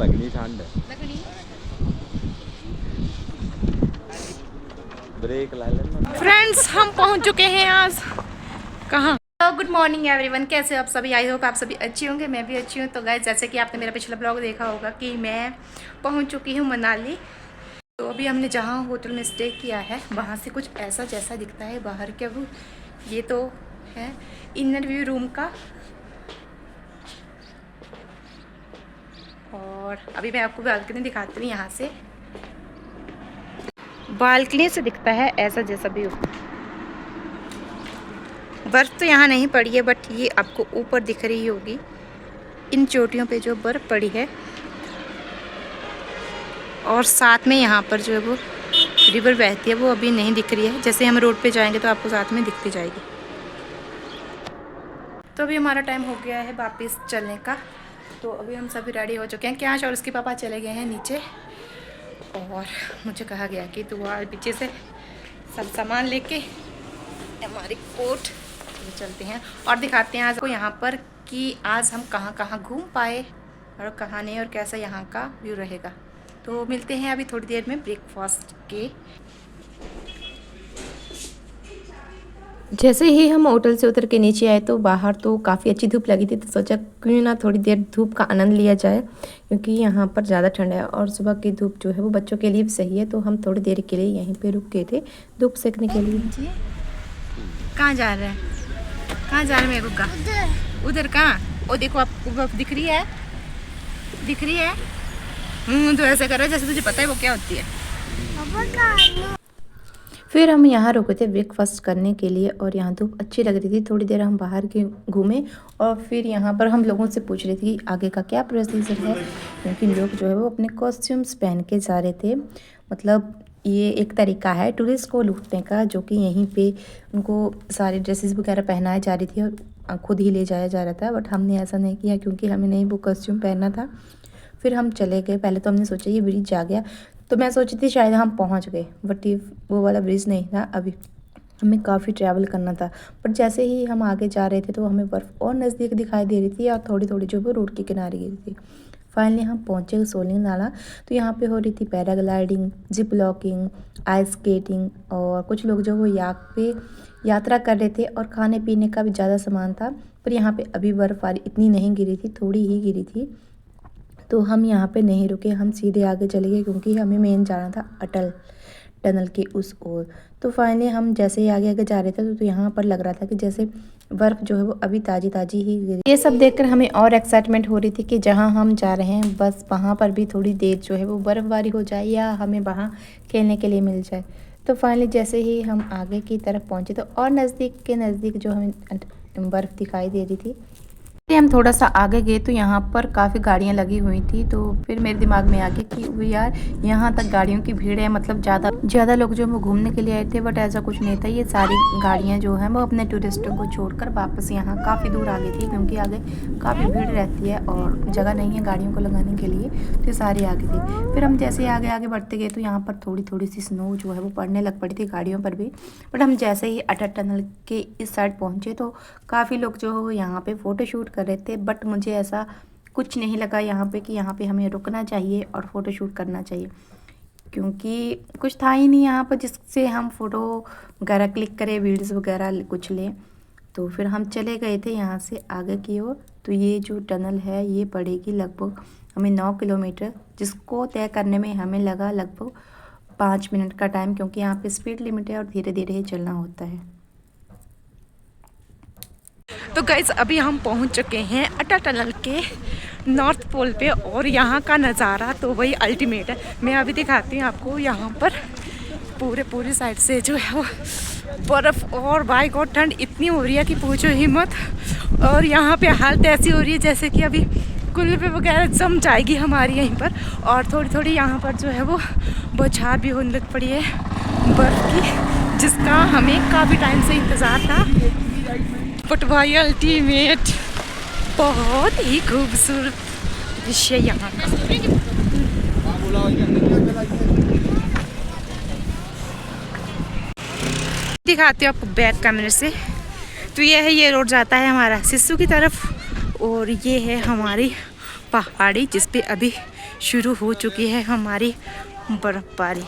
लगनी ठंड ब्रेक ला लेना। फ्रेंड्स हम पहुंच चुके हैं आज कहाँ। गुड मॉर्निंग एवरीवन, कैसे आप सभी? आई होप आप सभी अच्छी होंगे, मैं भी अच्छी हूँ। तो गाइस, जैसे कि आपने मेरा पिछला ब्लॉग देखा होगा कि मैं पहुंच चुकी हूँ मनाली। तो अभी हमने जहाँ होटल में स्टे किया है वहाँ से कुछ ऐसा जैसा दिखता है बाहर के वो। ये तो है इनर व्यू रूम का। और अभी मैं आपको बालकनी दिखाती हूँ। यहाँ से बालकनी से दिखता है ऐसा जैसा व्यू। बर्फ़ तो यहाँ नहीं पड़ी है, बट ये आपको ऊपर दिख रही होगी इन चोटियों पे जो बर्फ़ पड़ी है। और साथ में यहाँ पर जो है वो रिवर बहती है, वो अभी नहीं दिख रही है। जैसे हम रोड पे जाएंगे तो आपको साथ में दिखती जाएगी। तो अभी हमारा टाइम हो गया है वापस चलने का। तो अभी हम सभी रेडी हो चुके हैं। क्या और उसके पापा चले गए हैं नीचे, और मुझे कहा गया कि तू आ पीछे से सब सामान लेके हमारी कोट चलते हैं और दिखाते हैं आज को यहाँ पर कि आज हम कहाँ कहाँ घूम पाए और कहाँ नहीं, और कैसा यहाँ का व्यू रहेगा। तो मिलते हैं अभी थोड़ी देर में ब्रेकफास्ट के। जैसे ही हम होटल से उतर के नीचे आए तो बाहर तो काफ़ी अच्छी धूप लगी थी। तो सोचा क्यों ना थोड़ी देर धूप का आनंद लिया जाए, क्योंकि यहाँ पर ज़्यादा ठंड है और सुबह की धूप जो है वो बच्चों के लिए भी सही है। तो हम थोड़ी देर के लिए यहीं पे रुक गए थे धूप सेकने के लिए। कहाँ जा रहे हैं? कहाँ जा रहे हैं मेरे को? उधर कहाँ? वो देखो आपको बर्फ दिख रही है, दिख रही है। तो ऐसा कर रहा है जैसे तुझे पता है वो क्या होती है। फिर हम यहाँ रुके थे ब्रेकफास्ट करने के लिए, और यहाँ धूप अच्छी लग रही थी। थोड़ी देर हम बाहर के घूमे और फिर यहाँ पर हम लोगों से पूछ रहे थे कि आगे का क्या प्रोसीजर है, क्योंकि लोग जो है वो अपने कॉस्ट्यूम्स पहन के जा रहे थे। मतलब ये एक तरीका है टूरिस्ट को लूटने का, जो कि यहीं पे उनको सारी ड्रेसेस वगैरह पहनाई जा रही थी और खुद ही ले जाया जा रहा था। बट हमने ऐसा नहीं किया, क्योंकि हमें नहीं वो कॉस्ट्यूम पहनना था। फिर हम चले गए। पहले तो हमने सोचा ये ब्रिज आ गया, तो मैं सोची थी शायद हम पहुंच गए, बट ये वो वाला ब्रिज नहीं था। अभी हमें काफ़ी ट्रैवल करना था। पर जैसे ही हम आगे जा रहे थे तो हमें बर्फ़ और नज़दीक दिखाई दे रही थी, और थोड़ी थोड़ी जो वो रोड के किनारे गिरी थी। फाइनली हम पहुँचे सोलिंग नाला। तो यहाँ पे हो रही थी paragliding, zip locking, ice skating, और कुछ लोग जो वो याक पे यात्रा कर रहे थे। और खाने पीने का भी ज़्यादा सामान था। पर यहाँ पे अभी बर्फ़बारी इतनी नहीं गिरी थी, थोड़ी ही गिरी थी। तो हम यहाँ पे नहीं रुके, हम सीधे आगे चले गए, क्योंकि हमें मेन जाना था अटल टनल के उस ओर। तो फाइनली हम जैसे ही आगे आगे जा रहे थे तो यहाँ पर लग रहा था कि जैसे बर्फ़ जो है वो अभी ताज़ी ताज़ी ही गिरी। ये सब देखकर हमें और एक्साइटमेंट हो रही थी कि जहाँ हम जा रहे हैं बस वहाँ पर भी थोड़ी देर जो है वो बर्फ़बारी हो जाए या हमें वहाँ खेलने के लिए मिल जाए। तो फाइनली जैसे ही हम आगे की तरफ पहुँचे तो और नज़दीक के नज़दीक जो हमें बर्फ़ दिखाई दे रही थी। हम थोड़ा सा आगे गए तो यहाँ पर काफ़ी गाड़ियाँ लगी हुई थी। तो फिर मेरे दिमाग में आ गया कि वो यार यहाँ तक गाड़ियों की भीड़ है, मतलब ज़्यादा लोग जो वो घूमने के लिए आए थे। बट ऐसा कुछ नहीं था। ये सारी गाड़ियाँ जो हैं वो अपने टूरिस्टों को छोड़कर वापस यहाँ काफ़ी दूर आ गई थी, क्योंकि आगे काफ़ी भीड़ रहती है और जगह नहीं है गाड़ियों को लगाने के लिए। तो सारी आगे थी। फिर हम जैसे आगे आगे बढ़ते गए तो यहाँ पर थोड़ी थोड़ी सी स्नो जो है वो पड़ने लग पड़ी थी गाड़ियों पर भी। बट हम जैसे ही अटल टनल के इस साइड पहुँचे तो काफ़ी लोग जो है वो यहाँ पे फ़ोटो शूट कर रहे थे। बट मुझे ऐसा कुछ नहीं लगा यहाँ पे कि यहाँ पे हमें रुकना चाहिए और फ़ोटो शूट करना चाहिए, क्योंकि कुछ था ही नहीं यहाँ पर जिससे हम फ़ोटो वगैरह क्लिक करें, वीडियोज़ वगैरह कुछ लें। तो फिर हम चले गए थे यहाँ से आगे की ओर। तो ये जो टनल है ये पड़ेगी लगभग हमें 9 किलोमीटर, जिसको तय करने में हमें लगा लगभग 5 मिनट का टाइम, क्योंकि यहाँ पे स्पीड लिमिट है और धीरे धीरे ही चलना होता है। तो गाइस, अभी हम पहुंच चुके हैं अटल टनल के नॉर्थ पोल पे, और यहाँ का नज़ारा तो वही अल्टीमेट है। मैं अभी दिखाती हूँ आपको। यहाँ पर पूरी साइड से जो है वो बर्फ़, और भाई गॉड ठंड इतनी हो रही है कि पूछो ही मत। और यहाँ पे हालत ऐसी हो रही है जैसे कि अभी कुल्फी वगैरह जम जाएगी हमारी यहीं पर। और थोड़ी थोड़ी यहाँ पर जो है वो बौछार भी होने लग पड़ी है बर्फ़ की, जिसका हमें काफ़ी टाइम से इंतज़ार था। बट भाई अल्टीमेट, बहुत ही खूबसूरत दृश्य यहाँ का। दिखाती हूँ आपको बैक कैमरे से। तो ये है, ये रोड जाता है हमारा सिस्सू की तरफ, और ये है हमारी पहाड़ी जिस पे अभी शुरू हो चुकी है हमारी बर्फबारी।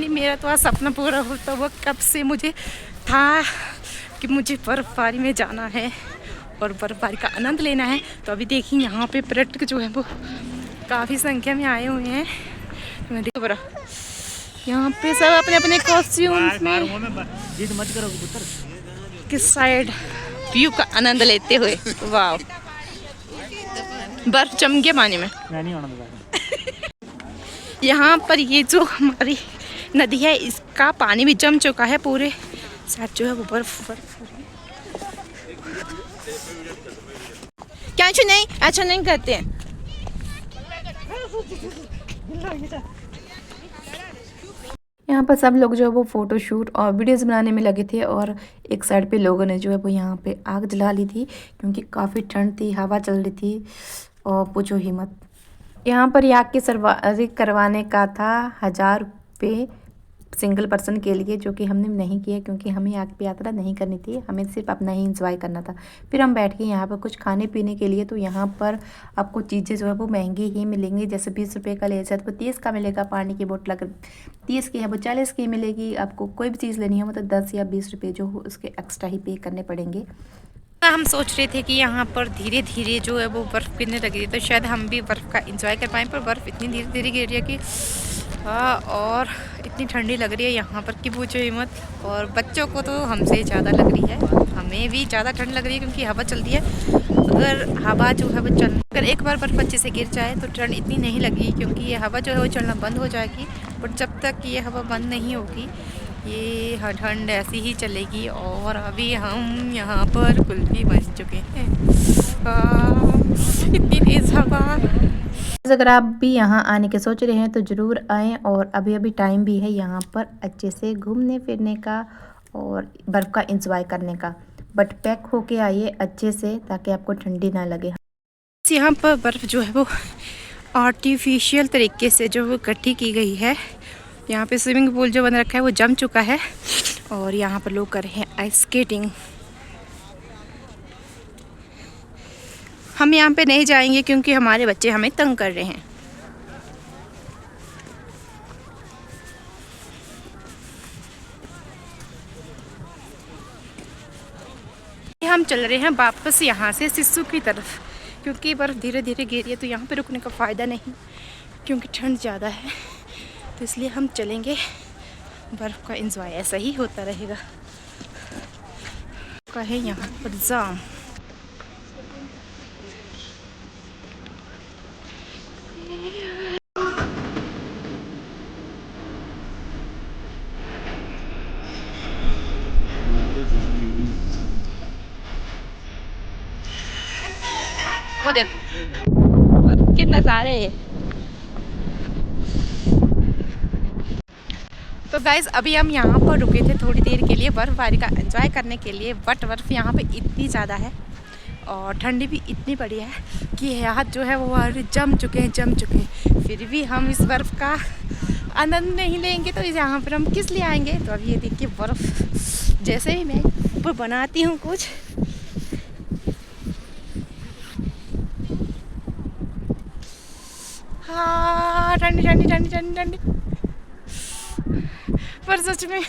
मेरा तो आज सपना पूरा होता हुआ कब से मुझे था कि मुझे बर्फबारी में जाना है और बर्फबारी का आनंद लेना है। तो अभी देखिए यहाँ पे पर्यटक जो है वो काफ़ी संख्या में आए हुए हैं। मैं देखो बड़ा यहाँ पे सब अपने अपने कॉस्ट्यूम्स में किस साइड व्यू का आनंद लेते हुए। वाह, बर्फ जम गया पानी में। यहाँ पर ये जो हमारी नदी है इसका पानी भी जम चुका है, पूरे साथ जो है वो बर्फ। क्या नहीं अच्छा नहीं करते हैं। यहाँ पर सब लोग जो है वो फ़ोटो शूट और वीडियोज़ बनाने में लगे थे और एक साइड पे लोगों ने जो है वो यहाँ पे आग जला ली थी क्योंकि काफ़ी ठंड थी, हवा चल रही थी और पूछो ही मत। यहाँ पर आग की सर्वारी करवाने का था 1000 रुपये सिंगल पर्सन के लिए, जो कि हमने नहीं किया क्योंकि हमें आग पे यात्रा नहीं करनी थी, हमें सिर्फ अपना ही इंजॉय करना था। फिर हम बैठ गए यहाँ पर कुछ खाने पीने के लिए। तो यहाँ पर आपको चीज़ें जो है वो महंगी ही मिलेंगी। जैसे 20 रुपये का ले जाए तो 30 का मिलेगा, पानी की बोतल अगर 30 की है वो 40 की मिलेगी। आपको कोई भी चीज़ लेनी हो तो 10 या 20 रुपये जो हो उसके एक्स्ट्रा ही पे करने पड़ेंगे। हम सोच रहे थे कि यहाँ पर धीरे धीरे जो है वो बर्फ़ गिरने लगी तो शायद हम भी बर्फ़ का एंजॉय कर पाएँ, पर बर्फ़ इतनी धीरे धीरे गिर रही है कि और इतनी ठंडी लग रही है यहाँ पर कि पूछो ही मत। और बच्चों को तो हमसे ज़्यादा लग रही है, हमें भी ज़्यादा ठंड लग रही है क्योंकि हवा चल रही है। अगर हवा जो है वो अगर एक बार बर्फ़ अच्छे से गिर जाए तो ठंड इतनी नहीं लगेगी क्योंकि ये हवा जो है वो चलना बंद हो जाएगी। बट जब तक ये हवा बंद नहीं होगी ये ठंड ऐसी ही चलेगी। और अभी हम यहाँ पर कुल्फी बन चुके हैं, इतनी तेज़ हवा। अगर आप भी यहाँ आने के सोच रहे हैं तो ज़रूर आएँ और अभी अभी टाइम भी है यहाँ पर अच्छे से घूमने फिरने का और बर्फ़ का एंजॉय करने का। बट पैक होके आइए अच्छे से ताकि आपको ठंडी ना लगे। यहाँ पर बर्फ़ जो है वो आर्टिफिशियल तरीके से जो वो इकट्ठी की गई है। यहाँ पे स्विमिंग पूल जो बन रखा है वो जम चुका है और यहाँ पर लोग कर रहे हैं आइस स्केटिंग। हम यहाँ पे नहीं जाएंगे क्योंकि हमारे बच्चे हमें तंग कर रहे हैं। हम चल रहे हैं वापस यहाँ से सिस्सू की तरफ क्योंकि बर्फ़ धीरे धीरे गिर रही है तो यहाँ पे रुकने का फ़ायदा नहीं क्योंकि ठंड ज़्यादा है। तो इसलिए हम चलेंगे, बर्फ़ का एंजॉय ऐसा ही होता रहेगा। का है यहाँ पर जाम। वो देख कितना सारे। तो गाइज़ अभी हम यहाँ पर रुके थे थोड़ी देर के लिए बर्फ़बारी का एंजॉय करने के लिए। बट बर्फ़ यहाँ पे इतनी ज़्यादा है और ठंडी भी इतनी बड़ी है कि हाथ जो है वो जम चुके हैं। फिर भी हम इस बर्फ़ का आनंद नहीं लेंगे तो यहाँ पर हम किस लिए आएंगे। तो अब ये देखिए बर्फ़ जैसे ही मैं ऊपर बनाती हूँ कुछ हाँ ठंडी। पर सच में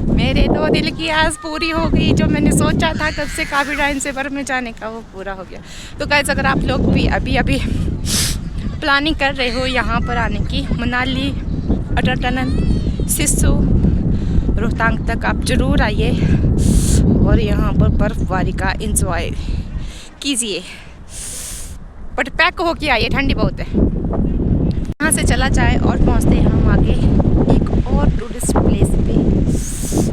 मेरे तो दिल की आस पूरी हो गई। जो मैंने सोचा था कब से काफ़ी टाइम से बर्फ़ में जाने का वो पूरा हो गया। तो गाइस अगर आप लोग भी अभी प्लानिंग कर रहे हो यहाँ पर आने की, मनाली, अटल टनल, सिस्सू, रोहतांग तक आप ज़रूर आइए और यहाँ पर बर्फ़बारी का एंजॉय कीजिए। बट पैक होके आइए, ठंडी बहुत है। यहाँ से चला जाए और पहुँचते हैं हम आगे एक और टूरिस्ट प्लेस पे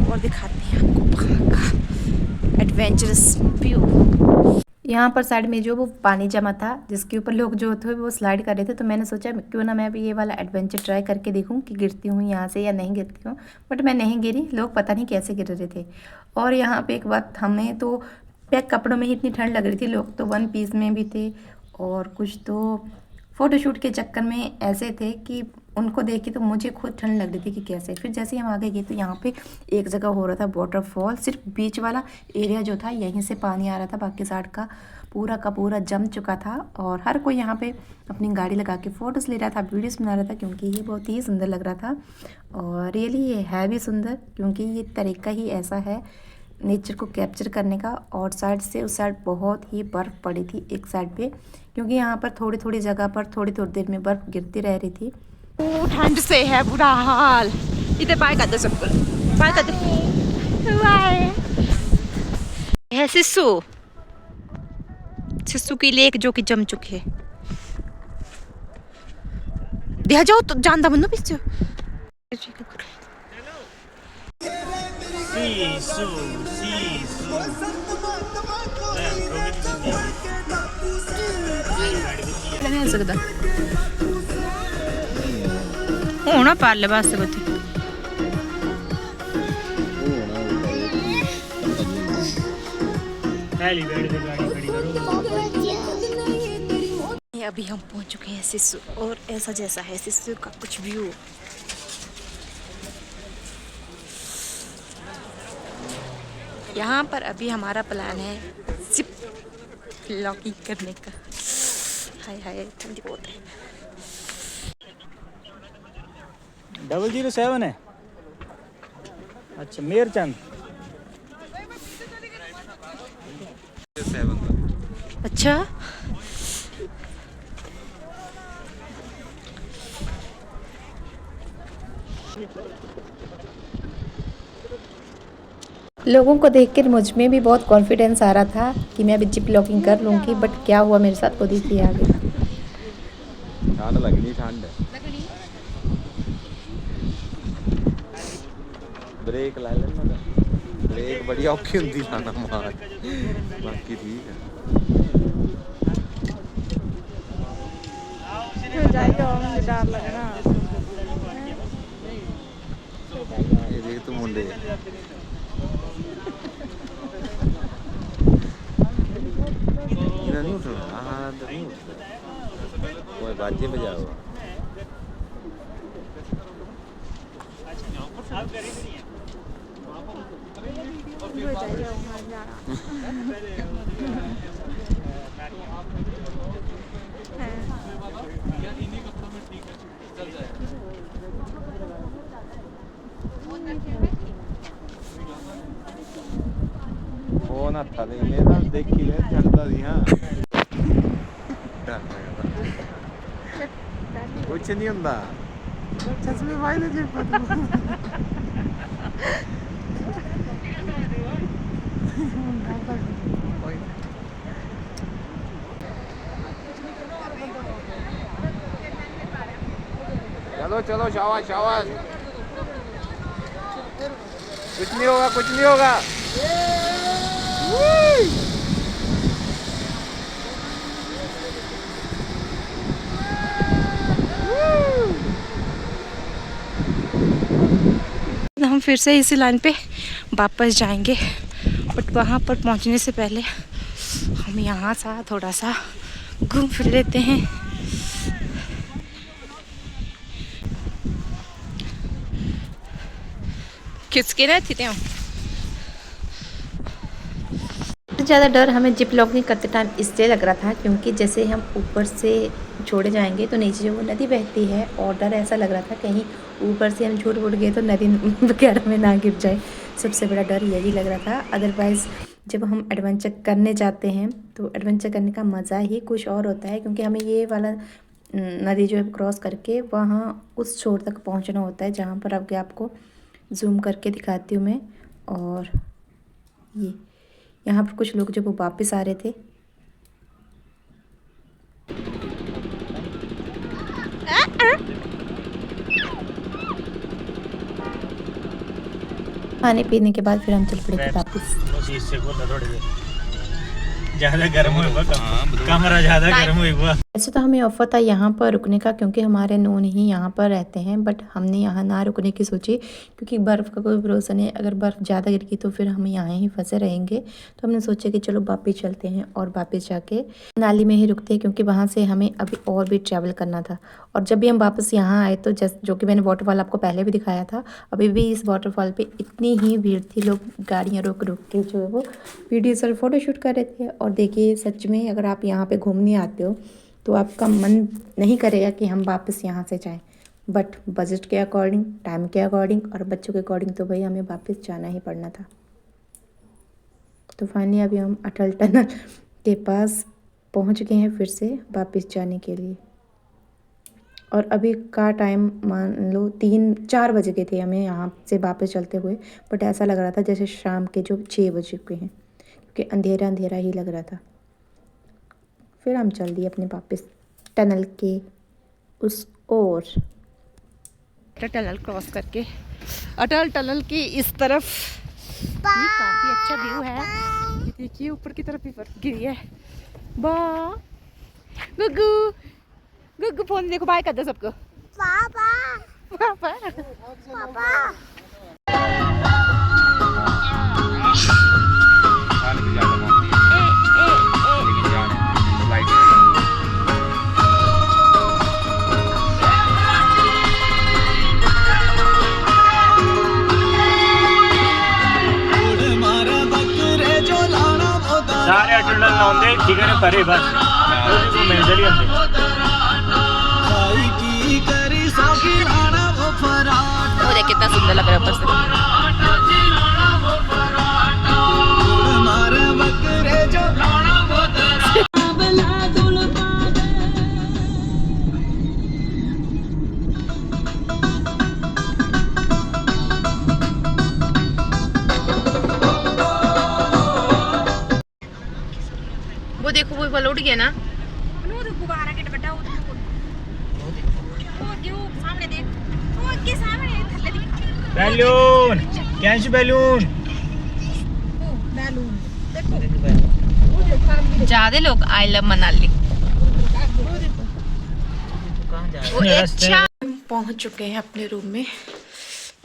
और दिखाते हैं आपको वहाँ का एडवेंचरस व्यू। यहाँ पर साइड में जो वो पानी जमा था जिसके ऊपर लोग जो थे वो स्लाइड कर रहे थे। तो मैंने सोचा क्यों ना मैं भी ये वाला एडवेंचर ट्राई करके देखूँ कि गिरती हूँ यहाँ से या नहीं गिरती हूँ। बट मैं नहीं गिरी, लोग पता नहीं कैसे गिर रहे थे। और यहाँ पे एक बात, हमें तो पैक कपड़ों में ही इतनी ठंड लग रही थी, लोग तो 1 पीस में भी थे और कुछ तो फ़ोटोशूट के चक्कर में ऐसे थे कि उनको देख के तो मुझे खुद ठंड लग रही थी कि कैसे। फिर जैसे ही हम आगे गए तो यहाँ पे एक जगह हो रहा था वाटरफॉल। सिर्फ बीच वाला एरिया जो था यहीं से पानी आ रहा था, बाकी साइड का पूरा जम चुका था। और हर कोई यहाँ पे अपनी गाड़ी लगा के फ़ोटोज़ ले रहा था, वीडियोस बना रहा था, क्योंकि ये बहुत ही सुंदर लग रहा था। और रियली ये है भी सुंदर, क्योंकि ये तरीका ही ऐसा है नेचर को कैप्चर करने का। और साइड से उस साइड बहुत ही बर्फ़ पड़ी थी एक साइड पे, क्योंकि यहाँ पर थोड़ी थोड़ी जगह पर थोड़ी थोड़ी देर में बर्फ़ गिरती रह रही थी। ठंड से है बुरा हाल। इधर बाय कर दो सबको, बाय कर दो। बाय है सिस्सू, सिस्सू की लेक जो कि जम चुकी है। दिया जाओ तो जानदा बनो पिछे। नहीं सकता होना पाले वास्ते बच्चे अभी हम पहुंच चुके हैं सिस्सू, और ऐसा जैसा है सिस्सू का कुछ व्यू। यहाँ पर अभी हमारा प्लान है जिप लॉकिंग करने का। हाय हाय ठंडी बहुत है। 007 है। अच्छा मेरचंद अच्छा लोगों को देखकर मुझ में भी बहुत कॉन्फिडेंस आ रहा था कि मैं अभी जिप लॉकिंग कर लूँगी, बट क्या हुआ मेरे साथ खुद ही थी आगे। ठंड लगनी, ठंड ब्रेक ला लेना, ब्रेक बड़ी औखी होंदी लाना मार, बाकी ठीक है। ये देख तू मुंडे नहीं उठना, हाँ नहीं उठना, कोई बाजे बजाओ। फोन हथा दे मेरा देखी ले चलता दी। हाँ कुछ नहीं होंदा, चश्मे भाई ने जेब चलो चलो शाबाश शाबाश, कुछ नहीं होगा कुछ नहीं होगा। हम फिर से इसी लाइन पे वापस जाएंगे, बट वहाँ पर पहुँचने से पहले हम यहाँ सा थोड़ा सा घूम फिर लेते हैं। किसके ना थी ज़्यादा डर हमें जिप लॉकिंग करते टाइम इसलिए लग रहा था, क्योंकि जैसे हम ऊपर से छोड़े जाएंगे तो नीचे जो वो नदी बहती है, और डर ऐसा लग रहा था कहीं ऊपर से हम झूठ गए तो नदी वगैरह में ना गिर जाए। सबसे बड़ा डर यही लग रहा था। अदरवाइज़ जब हम एडवेंचर करने जाते हैं तो एडवेंचर करने का मज़ा ही कुछ और होता है, क्योंकि हमें ये वाला नदी जो है क्रॉस करके वहाँ उस छोर तक पहुँचना होता है, जहाँ पर अब आपको जूम करके दिखाती हूँ मैं। और ये यहाँ पर कुछ लोग जब वो वापस आ रहे थे, खाने पीने के बाद फिर हम चल पड़े थे वापस। ज़्यादा गर्म हुआ, कमरा ज़्यादा गर्म हुआ। वैसे तो हमें ऑफ़र था यहाँ पर रुकने का, क्योंकि हमारे नोन ही यहाँ पर रहते हैं, बट हमने यहाँ ना रुकने की सोची, क्योंकि बर्फ़ का कोई भरोसा नहीं, अगर बर्फ़ ज़्यादा गिर गई तो फिर हम यहाँ ही फंसे रहेंगे। तो हमने सोचा कि चलो वापस चलते हैं और वापस जाके मनाली में ही रुकते हैं, क्योंकि वहाँ से हमें अभी और भी ट्रैवल करना था। और जब भी हम वापस यहाँ आए तो जो कि मैंने वाटरफॉल आपको पहले भी दिखाया था, अभी भी इस वाटरफॉल पर इतनी ही भीड़ थी, लोग गाड़ियाँ रोक रोक के जो है वो वीडियोज़ और फ़ोटोशूट कर रहे थे। और देखिए सच में अगर आप यहाँ पर घूमने आते हो तो आपका मन नहीं करेगा कि हम वापस यहाँ से जाएं, बट बजट के अकॉर्डिंग, टाइम के अकॉर्डिंग और बच्चों के अकॉर्डिंग तो भाई हमें वापस जाना ही पड़ना था। तो फाइनली अभी हम अटल टनल के पास पहुँच गए हैं फिर से वापस जाने के लिए। और अभी का टाइम मान लो 3-4 बज गए थे हमें यहाँ से वापस चलते हुए, बट ऐसा लग रहा था जैसे शाम के जो 6 बज चुके हैं, क्योंकि अंधेरा अंधेरा ही लग रहा था। फिर हम चल दिए अपने वापस टनल के उस ओर। टनल क्रॉस करके अटल टनल की इस तरफ ये काफी अच्छा व्यू है। ये देखिए ऊपर की तरफ भी बर्फ गिरी है। बा गुग्गू गुग्गू फोन देखो, बाय कर दो सबको। पापा पापा पापा सारे अटल लाउंदे ठीक है करे बस वो मिल जली होंदे वो देख कितना सुंदर लग रहा है ऊपर से। वो देखो वो बल उड़ गया ना। बैलून कैंची बैलून ज्यादा लोग आई लव मनाली। वो अच्छा पहुंच चुके हैं अपने रूम में,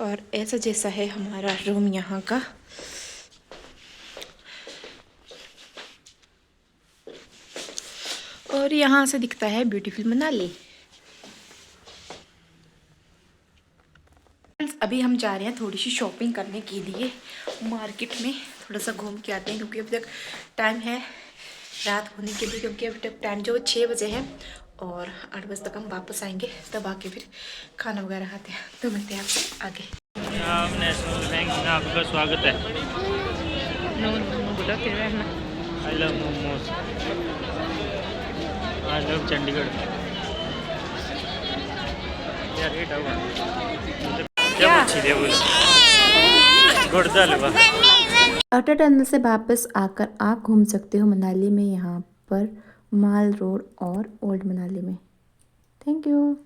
और ऐसा जैसा है हमारा रूम यहाँ का। और यहाँ से दिखता है ब्यूटीफुल मनाली। अभी हम जा रहे हैं थोड़ी सी शॉपिंग करने के लिए मार्केट में, थोड़ा सा घूम के आते हैं, क्योंकि अभी तक टाइम है रात होने के लिए, क्योंकि अभी तक टाइम जो 6 बजे है और 8 बजे तक हम वापस आएंगे, तब आके फिर खाना वगैरह खाते हैं। तो मिलते हैं आपसे आगे। नेशनल बैंक में आपका स्वागत है। I love momos, I love Chandigarh. क्या रेट होगा? अटल टनल से वापस आकर आप घूम सकते हो मनाली में, यहाँ पर माल रोड और ओल्ड मनाली में। Thank you.